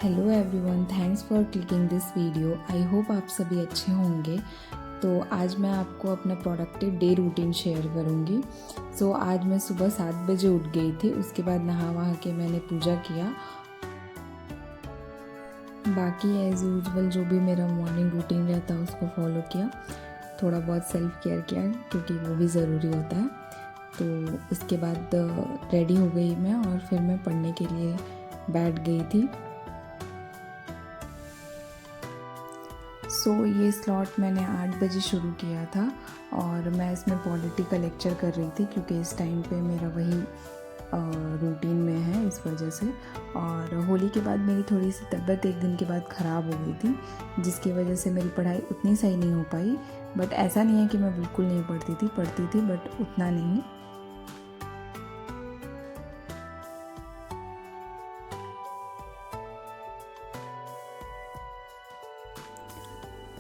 Hello everyone, thanks for clicking this video. I hope आप सभी अच्छे होंगे। तो आज मैं आपको अपना प्रोडक्टिव डे रूटीन शेयर करूँगी। आज मैं सुबह 7 बजे उठ गई थी। उसके बाद नहा वहा के मैंने पूजा किया। बाकी एज़ यूजुअल जो भी मेरा मॉर्निंग रूटीन रहता है उसको फॉलो किया। थोड़ा बहुत सेल्फ केयर किया क्योंकि वो भी ज़रूरी होता है। तो उसके बाद रेडी हो गई मैं और फिर मैं पढ़ने के लिए बैठ गई थी। ये स्लॉट मैंने 8 बजे शुरू किया था और मैं इसमें पॉलिटी का लेक्चर कर रही थी क्योंकि इस टाइम पे मेरा वही रूटीन में है, इस वजह से। और होली के बाद मेरी थोड़ी सी तबीयत एक दिन के बाद ख़राब हो गई थी, जिसकी वजह से मेरी पढ़ाई उतनी सही नहीं हो पाई। बट ऐसा नहीं है कि मैं बिल्कुल नहीं पढ़ती थी बट उतना नहीं।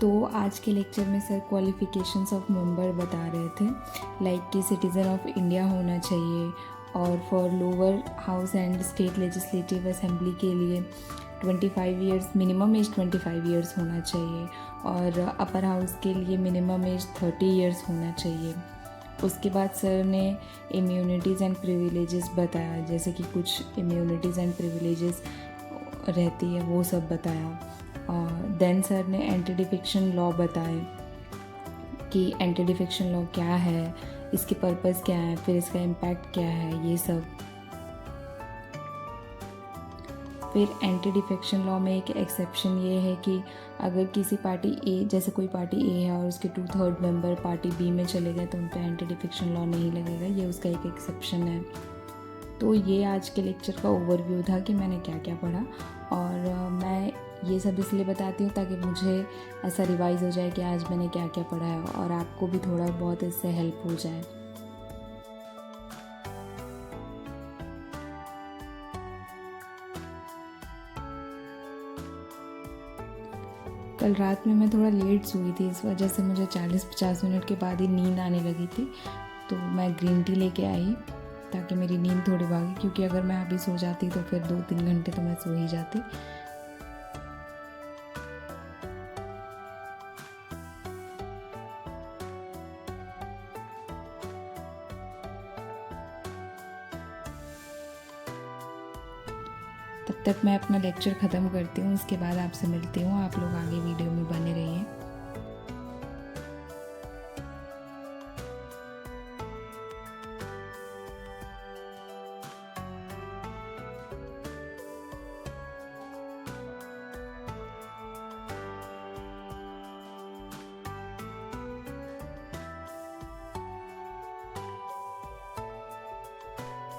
तो आज के लेक्चर में सर क्वालिफ़िकेशंस ऑफ मेंबर बता रहे थे, लाइक कि सिटीज़न ऑफ इंडिया होना चाहिए और for lower house and state legislative assembly के लिए 25 ईयर्स मिनिमम एज 25 ईयर्स होना चाहिए और अपर हाउस के लिए मिनिमम एज 30 ईयर्स होना चाहिए। उसके बाद सर ने इम्यूनिटीज़ एंड प्रिविलेजेस बताया, जैसे कि कुछ इम्यूनिटीज़ एंड प्रिविलेजेस रहती है वो सब बताया। देन सर ने एंटी डिफेक्शन लॉ बताए कि एंटी डिफेक्शन लॉ क्या है, इसकी पर्पस क्या है, फिर इसका इम्पैक्ट क्या है, ये सब। फिर एंटी डिफेक्शन लॉ में एक एक्सेप्शन ये है कि अगर किसी पार्टी ए, जैसे कोई पार्टी ए है और उसके 2/3 मेंबर पार्टी बी में चले गए तो उन पर एंटी डिफेक्शन लॉ नहीं लगेगा, ये उसका एक एक्सेप्शन है। तो ये आज के लेक्चर का ओवरव्यू था कि मैंने क्या क्या पढ़ा। और मैं ये सब इसलिए बताती हूँ ताकि मुझे ऐसा रिवाइज़ हो जाए कि आज मैंने क्या क्या पढ़ा है और आपको भी थोड़ा बहुत इससे हेल्प हो जाए। कल रात में मैं थोड़ा लेट सोई थी, इस वजह से मुझे 40-50 मिनट के बाद ही नींद आने लगी थी। तो मैं ग्रीन टी लेके आई ताकि मेरी नींद थोड़ी भागे, क्योंकि अगर मैं अभी सो जाती तो फिर 2-3 घंटे तो मैं सो ही जाती। तब तक मैं अपना लेक्चर ख़त्म करती हूँ, उसके बाद आपसे मिलती हूँ। आप लोग आगे वीडियो में बने रहिए।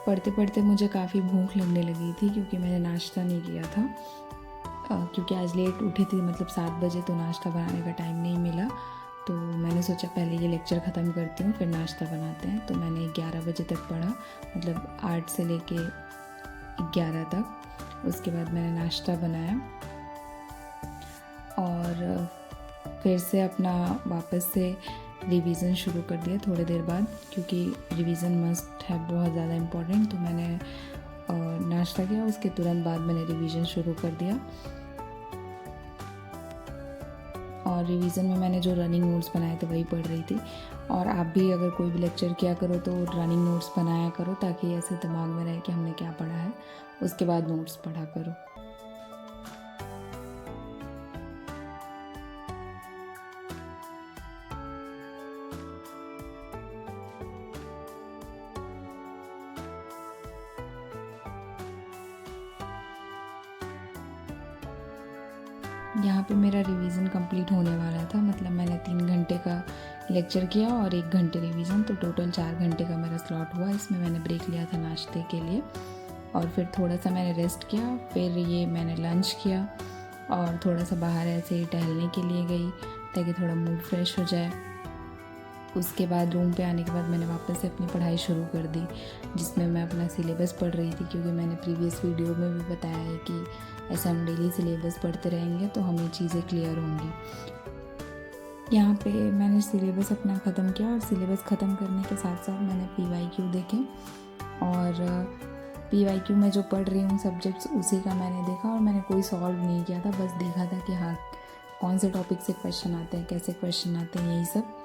पढ़ते पढ़ते मुझे काफ़ी भूख लगने लगी थी क्योंकि मैंने नाश्ता नहीं किया था, क्योंकि आज लेट उठी थी, मतलब 7 बजे, तो नाश्ता बनाने का टाइम नहीं मिला। तो मैंने सोचा पहले ये लेक्चर ख़त्म करती हूँ फिर नाश्ता बनाते हैं। तो मैंने 11 बजे तक पढ़ा, मतलब 8 से लेके 11 तक। उसके बाद मैंने नाश्ता बनाया और फिर से अपना वापस से रिवीज़न शुरू कर दिया थोड़ी देर बाद, क्योंकि रिवीज़न मस्ट है, बहुत ज़्यादा इम्पोर्टेंट। तो मैंने नाश्ता किया, उसके तुरंत बाद मैंने रिवीज़न शुरू कर दिया। और रिवीज़न में मैंने जो रनिंग नोट्स बनाए थे वही पढ़ रही थी। और आप भी अगर कोई भी लेक्चर किया करो तो रनिंग नोट्स बनाया करो, ताकि ऐसे दिमाग में रहे कि हमने क्या पढ़ा है, उसके बाद नोट्स पढ़ा करो। यहाँ पे मेरा रिवीज़न कंप्लीट होने वाला था, मतलब मैंने 3 घंटे का लेक्चर किया और 1 घंटे रिवीज़न, तो टोटल 4 घंटे का मेरा स्लॉट हुआ। इसमें मैंने ब्रेक लिया था नाश्ते के लिए और फिर थोड़ा सा मैंने रेस्ट किया। फिर ये मैंने लंच किया और थोड़ा सा बाहर ऐसे ही टहलने के लिए गई ताकि थोड़ा मूड फ्रेश हो जाए। उसके बाद रूम पे आने के बाद मैंने वापस से अपनी पढ़ाई शुरू कर दी, जिसमें मैं अपना सिलेबस पढ़ रही थी, क्योंकि मैंने प्रीवियस वीडियो में भी बताया है कि ऐसा हम डेली सिलेबस पढ़ते रहेंगे तो हमें चीज़ें क्लियर होंगी। यहाँ पे मैंने सिलेबस अपना ख़त्म किया और सिलेबस ख़त्म करने के साथ साथ मैंने PYQ देखे और PYQ में जो पढ़ रही हूँ सब्जेक्ट्स उसी का मैंने देखा और मैंने कोई सॉल्व नहीं किया था, बस देखा था कि हाँ कौन से टॉपिक से क्वेश्चन आते हैं, कैसे क्वेश्चन आते हैं, यही सब।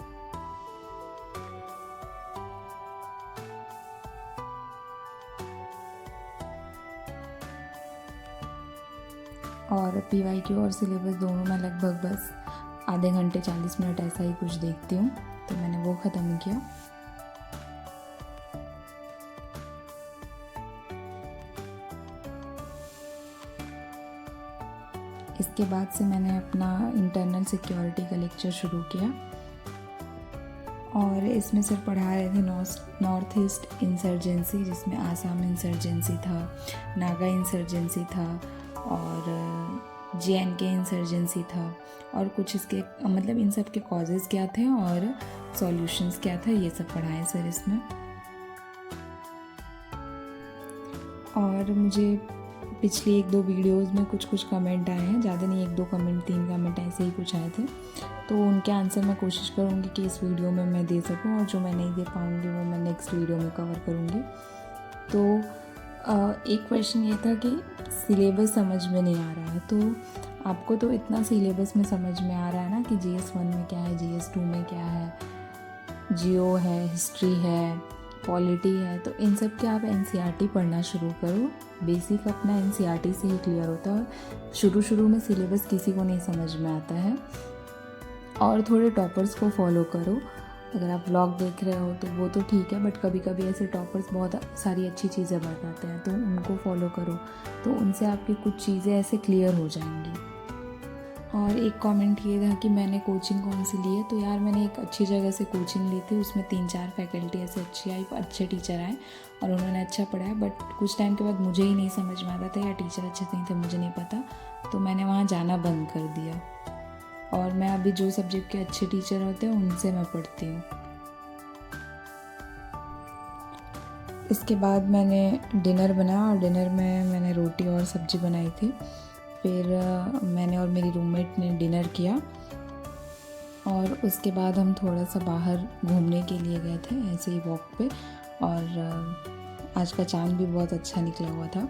और PYQ और सिलेबस दोनों में लगभग बस आधे घंटे 40 मिनट ऐसा ही कुछ देखती हूँ, तो मैंने वो ख़त्म किया। इसके बाद से मैंने अपना इंटरनल सिक्योरिटी का लेक्चर शुरू किया और इसमें सर पढ़ा रहे थे नॉर्थ ईस्ट इंसर्जेंसी, जिसमें आसाम इंसर्जेंसी था, नागा इंसर्जेंसी था और JNK इंसर्जेंसी था, और कुछ इसके मतलब इन सब के कॉजेज़ क्या थे और सॉल्यूशंस क्या था, ये सब पढ़ाए सर इसमें। और मुझे पिछली 1-2 वीडियोज़ में कुछ कमेंट आए हैं, ज़्यादा नहीं, 1-2 कमेंट, 3 कमेंट ऐसे ही कुछ आए थे, तो उनके आंसर मैं कोशिश करूँगी कि इस वीडियो में मैं दे सकूँ, और जो मैं नहीं दे पाऊँगी वो मैं नेक्स्ट वीडियो में कवर करूँगी। तो एक क्वेश्चन ये था कि सिलेबस समझ में नहीं आ रहा है, तो आपको तो इतना सिलेबस में समझ में आ रहा है ना कि GS1 में क्या है, GS2 में क्या है, जियो है, हिस्ट्री है, पॉलिटी है, तो इन सब के आप NCERT पढ़ना शुरू करो। बेसिक अपना NCERT से ही क्लियर होता है, और शुरू में सिलेबस किसी को नहीं समझ में आता है। और थोड़े टॉपर्स को फॉलो करो, अगर आप व्लॉग देख रहे हो तो वो तो ठीक है, बट कभी कभी ऐसे टॉपर्स बहुत सारी अच्छी चीज़ें बताते हैं, तो उनको फॉलो करो, तो उनसे आपकी कुछ चीज़ें ऐसे क्लियर हो जाएंगी। और एक कमेंट ये था कि मैंने कोचिंग कौन सी ली है, तो यार मैंने एक अच्छी जगह से कोचिंग ली थी, उसमें 3-4 फैकल्टी ऐसे अच्छी आई, अच्छे टीचर आए और उन्होंने अच्छा पढ़ाया, बट कुछ टाइम के बाद मुझे ही नहीं समझ में आता था या टीचर अच्छे नहीं थे, मुझे नहीं पता, तो मैंने वहाँ जाना बंद कर दिया। और मैं अभी जो सब्जेक्ट के अच्छे टीचर होते हैं उनसे मैं पढ़ती हूँ। इसके बाद मैंने डिनर बनाया और डिनर में मैंने रोटी और सब्ज़ी बनाई थी। फिर मैंने और मेरी रूममेट ने डिनर किया और उसके बाद हम थोड़ा सा बाहर घूमने के लिए गए थे, ऐसे ही वॉक पे, और आज का चांद भी बहुत अच्छा निकला हुआ था।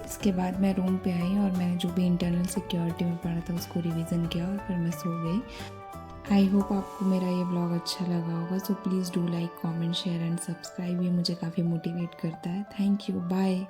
इसके बाद मैं रूम पे आई और मैंने जो भी इंटरनल सिक्योरिटी में पढ़ा था उसको रिवीजन किया और फिर मैं सो गई। आई होप आपको मेरा ये ब्लॉग अच्छा लगा होगा, so please do like, comment, share and subscribe, ये मुझे काफ़ी मोटिवेट करता है। Thank you, bye.